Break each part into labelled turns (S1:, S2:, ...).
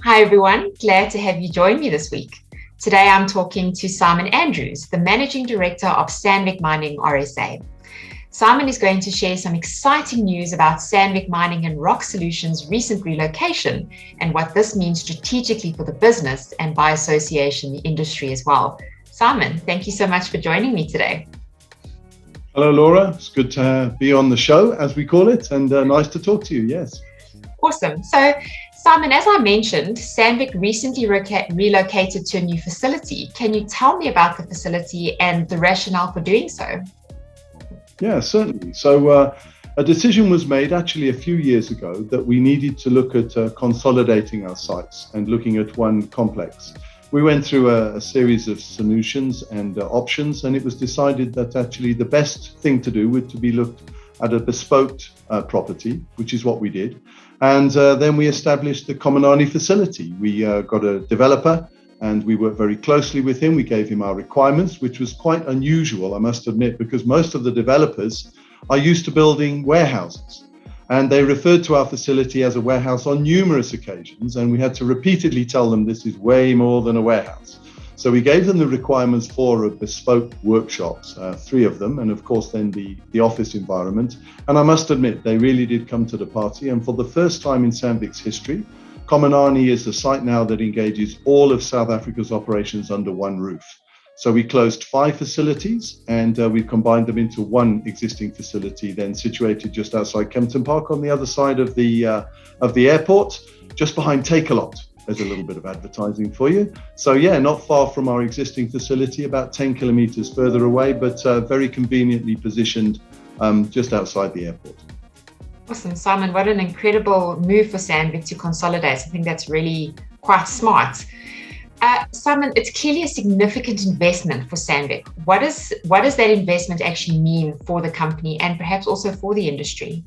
S1: Hi everyone, glad to have you join me this week. Today I'm talking to Simon Andrews, the Managing Director of Sandvik Mining RSA. Simon is going to share some exciting news about Sandvik Mining Rock Solutions' recent relocation and what this means strategically for the business and by association the industry as well. Simon, thank you so much for joining me today.
S2: Hello Laura, it's good to be on the show as we call it, and nice to talk to you, yes.
S1: Awesome. So Simon, as I mentioned, Sandvik recently relocated to a new facility. Can you tell me about the facility and the rationale for doing so?
S2: Yeah, certainly. So a decision was made actually a few years ago that we needed to look at consolidating our sites and looking at one complex. We went through a series of solutions and options, and it was decided that actually the best thing to do would to be looked at a bespoke property, which is what we did. And then we established the Komanani facility. We got a developer and we worked very closely with him. We gave him our requirements, which was quite unusual, I must admit, because most of the developers are used to building warehouses. And they referred to our facility as a warehouse on numerous occasions. And we had to repeatedly tell them this is way more than a warehouse. So we gave them the requirements for a bespoke workshops, 3 of them, and of course then the office environment. And I must admit, they really did come to the party. And for the first time in Sandvik's history, Komanani is the site now that engages all of South Africa's operations under one roof. So we closed 5 facilities and we've combined them into one existing facility, then situated just outside Kempton Park on the other side of the airport, just behind Takealot. There's a little bit of advertising for you. So yeah, not far from our existing facility, about 10 kilometers further away, but very conveniently positioned just outside the airport.
S1: Awesome, Simon, what an incredible move for Sandvik to consolidate. I think that's really quite smart. Simon, it's clearly a significant investment for Sandvik. What does that investment actually mean for the company and perhaps also for the industry?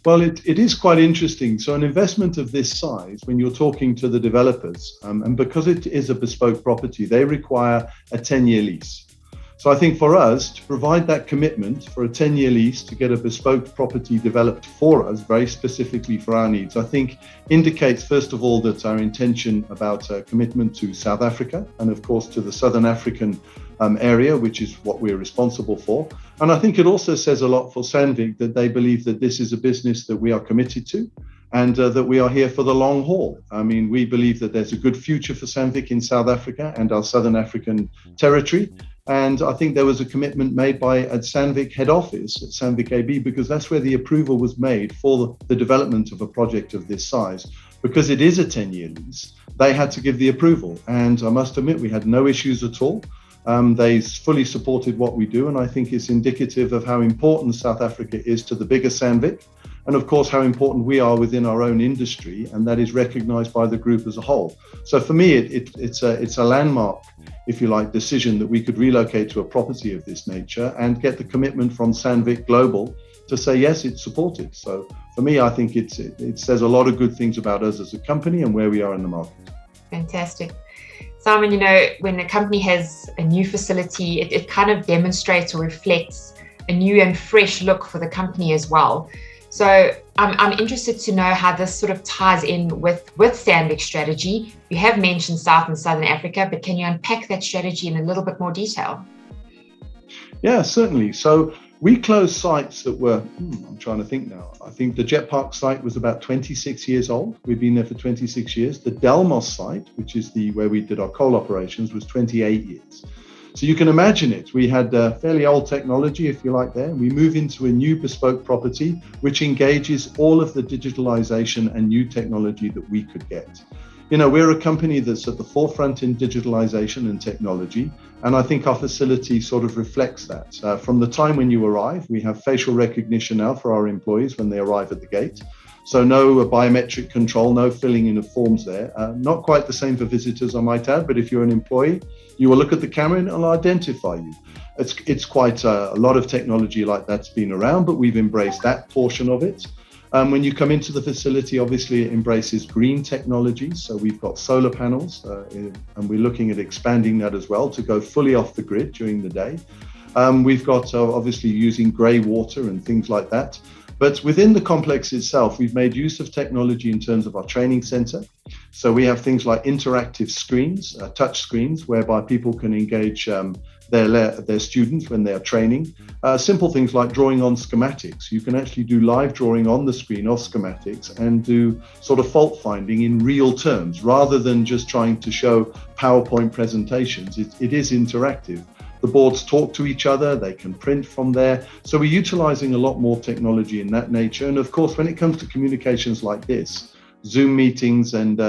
S2: Well, it is quite interesting. So an investment of this size, when you're talking to the developers, and because it is a bespoke property, they require a 10-year lease. So I think for us to provide that commitment for a 10-year lease to get a bespoke property developed for us, very specifically for our needs, I think indicates, first of all, that our intention about commitment to South Africa and of course to the Southern African area, which is what we're responsible for. And I think it also says a lot for Sandvik that they believe that this is a business that we are committed to and that we are here for the long haul. I mean, we believe that there's a good future for Sandvik in South Africa and our Southern African territory. And I think there was a commitment made at Sandvik head office, at Sandvik AB, because that's where the approval was made for the development of a project of this size. Because it is a 10-year lease, they had to give the approval. And I must admit, we had no issues at all. They fully supported what we do, and I think it's indicative of how important South Africa is to the bigger Sandvik, and of course how important we are within our own industry, and that is recognized by the group as a whole. So for me, it's a landmark, if you like, decision that we could relocate to a property of this nature and get the commitment from Sandvik Global to say, yes, it's supported. So for me, I think it says a lot of good things about us as a company and where we are in the market.
S1: Fantastic. Simon, you know, when a company has a new facility, it kind of demonstrates or reflects a new and fresh look for the company as well. So I'm interested to know how this sort of ties in with Sandvik's strategy. You have mentioned South and Southern Africa, but can you unpack that strategy in a little bit more detail?
S2: Yeah, certainly. So we closed sites that were, I'm trying to think now. I think the Jet Park site was about 26 years old. We've been there for 26 years. The Delmos site, which is where we did our coal operations, was 28 years. So you can imagine it. We had fairly old technology, if you like, there. We move into a new bespoke property, which engages all of the digitalization and new technology that we could get. You know, we're a company that's at the forefront in digitalization and technology. And I think our facility sort of reflects that. From the time when you arrive, we have facial recognition now for our employees when they arrive at the gate. So no biometric control, no filling in of forms there. Not quite the same for visitors, I might add, but if you're an employee, you will look at the camera and it'll identify you. It's quite a lot of technology like that's been around, but we've embraced that portion of it. When you come into the facility, obviously it embraces green technology. So we've got solar panels and we're looking at expanding that as well to go fully off the grid during the day. We've got obviously using grey water and things like that. But within the complex itself, we've made use of technology in terms of our training center. So we have things like interactive screens, touch screens, whereby people can engage their students when they are training. Simple things like drawing on schematics. You can actually do live drawing on the screen of schematics and do sort of fault finding in real terms, rather than just trying to show PowerPoint presentations. It is interactive. The boards talk to each other, they can print from there. So we're utilizing a lot more technology in that nature. And of course, when it comes to communications like this, Zoom meetings and,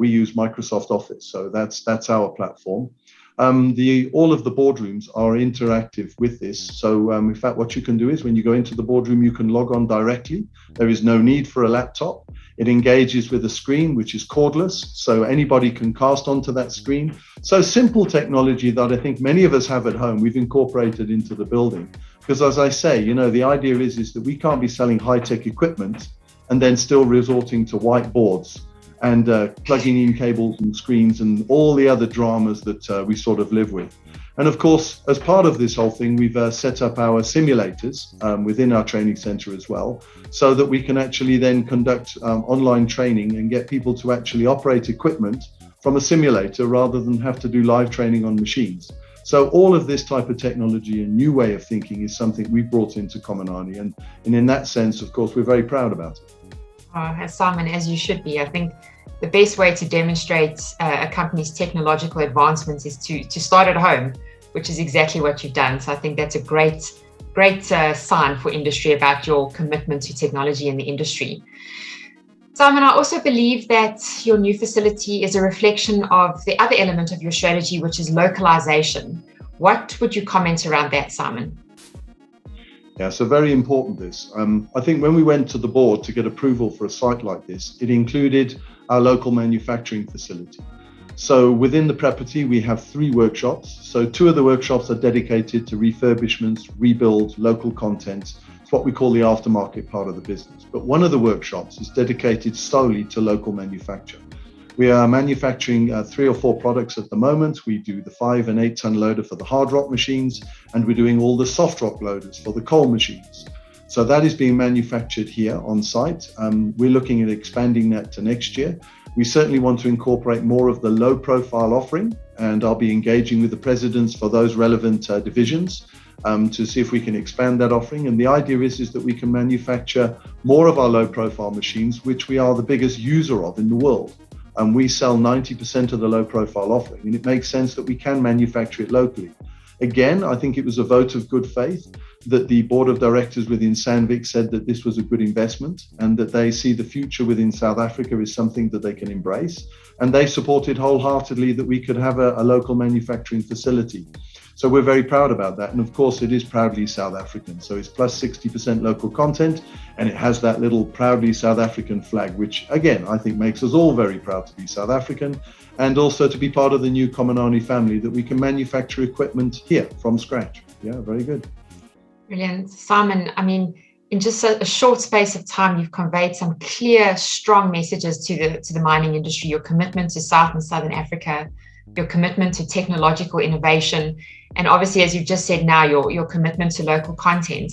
S2: we use Microsoft Office. So that's our platform. All of the boardrooms are interactive with this. So in fact, what you can do is when you go into the boardroom, you can log on directly. There is no need for a laptop. It engages with a screen, which is cordless. So anybody can cast onto that screen. So simple technology that I think many of us have at home, we've incorporated into the building. Because as I say, the idea is that we can't be selling high-tech equipment and then still resorting to whiteboards and plugging in cables and screens and all the other dramas that we sort of live with. And of course, as part of this whole thing, we've set up our simulators within our training center as well, so that we can actually then conduct online training and get people to actually operate equipment from a simulator rather than have to do live training on machines. So all of this type of technology and new way of thinking is something we brought into Komanani. And in that sense, of course, we're very proud about it.
S1: Simon, as you should be. I think the best way to demonstrate a company's technological advancements is to start at home, which is exactly what you've done. So I think that's a great sign for industry about your commitment to technology in the industry. Simon, I also believe that your new facility is a reflection of the other element of your strategy, which is localization. What would you comment around that, Simon?
S2: Yeah, so very important this. I think when we went to the board to get approval for a site like this, it included our local manufacturing facility. So within the property, we have 3 workshops. So 2 of the workshops are dedicated to refurbishments, rebuild, local content. It's what we call the aftermarket part of the business. But one of the workshops is dedicated solely to local manufacture. We are manufacturing 3 or 4 products at the moment. We do the 5 and 8 ton loader for the hard rock machines, and we're doing all the soft rock loaders for the coal machines. So that is being manufactured here on site. We're looking at expanding that to next year. We certainly want to incorporate more of the low profile offering, and I'll be engaging with the presidents for those relevant divisions to see if we can expand that offering. And the idea is that we can manufacture more of our low profile machines, which we are the biggest user of in the world. And we sell 90% of the low profile offering, and it makes sense that we can manufacture it locally. Again, I think it was a vote of good faith that the board of directors within Sandvik said that this was a good investment and that they see the future within South Africa is something that they can embrace. And they supported wholeheartedly that we could have a local manufacturing facility. So we're very proud about that. And of course, it is proudly South African. So it's plus 60% local content, and it has that little proudly South African flag, which again, I think makes us all very proud to be South African and also to be part of the new Komanani family, that we can manufacture equipment here from scratch. Yeah, very good.
S1: Brilliant. Simon, I mean, in just a short space of time, you've conveyed some clear, strong messages to the mining industry, your commitment to South and Southern Africa, your commitment to technological innovation, and obviously, as you've just said now, your commitment to local content.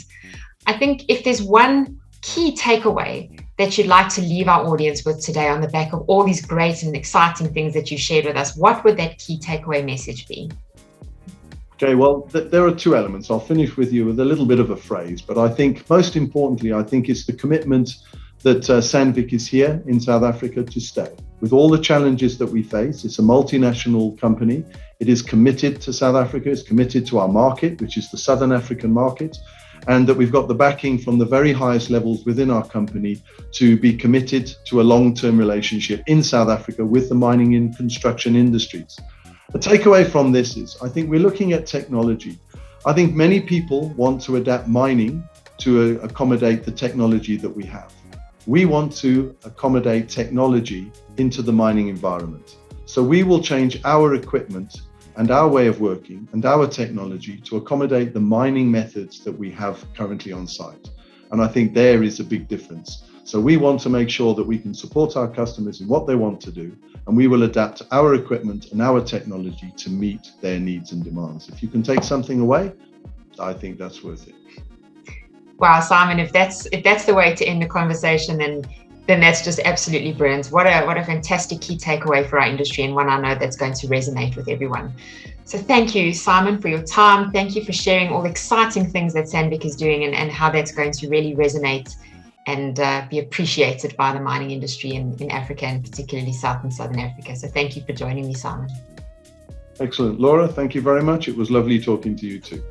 S1: I think if there's one key takeaway that you'd like to leave our audience with today on the back of all these great and exciting things that you shared with us, what would that key takeaway message be?
S2: Okay, well, there are 2 elements. I'll finish with you with a little bit of a phrase, but I think most importantly, I think it's the commitment that Sandvik is here in South Africa to stay. With all the challenges that we face, it's a multinational company. It is committed to South Africa, it's committed to our market, which is the Southern African market, and that we've got the backing from the very highest levels within our company to be committed to a long-term relationship in South Africa with the mining and construction industries. The takeaway from this is, I think we're looking at technology. I think many people want to adapt mining to accommodate the technology that we have. We want to accommodate technology into the mining environment. So we will change our equipment and our way of working and our technology to accommodate the mining methods that we have currently on site. And I think there is a big difference. So we want to make sure that we can support our customers in what they want to do, and we will adapt our equipment and our technology to meet their needs and demands. If you can take something away, I think that's worth it.
S1: Wow, Simon, if that's the way to end the conversation, then that's just absolutely brilliant. What a fantastic key takeaway for our industry, and one I know that's going to resonate with everyone. So thank you, Simon, for your time. Thank you for sharing all the exciting things that Sandvik is doing and how that's going to really resonate and be appreciated by the mining industry in Africa, and particularly South and Southern Africa. So thank you for joining me, Simon.
S2: Excellent. Laura, thank you very much. It was lovely talking to you too.